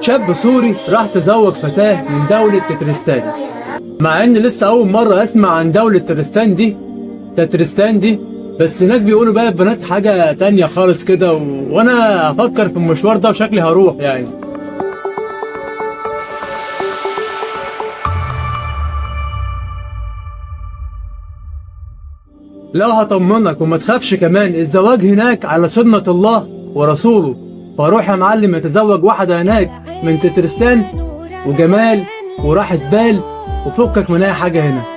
شاب سوري راح تزوج فتاة من دولة تترستان. مع ان لسه اول مرة اسمع عن دولة تترستان دي، بس هناك بيقولوا بقى البنات حاجة تانية خالص كده وانا افكر في المشوار ده وشكلي هروح يعني. لو هطمنك وما تخافش كمان، الزواج هناك على سنة الله ورسوله، فاروح يا معلم يتزوج واحدة هناك من تترستان وجمال وراحة بال وفكك من اي حاجة هنا.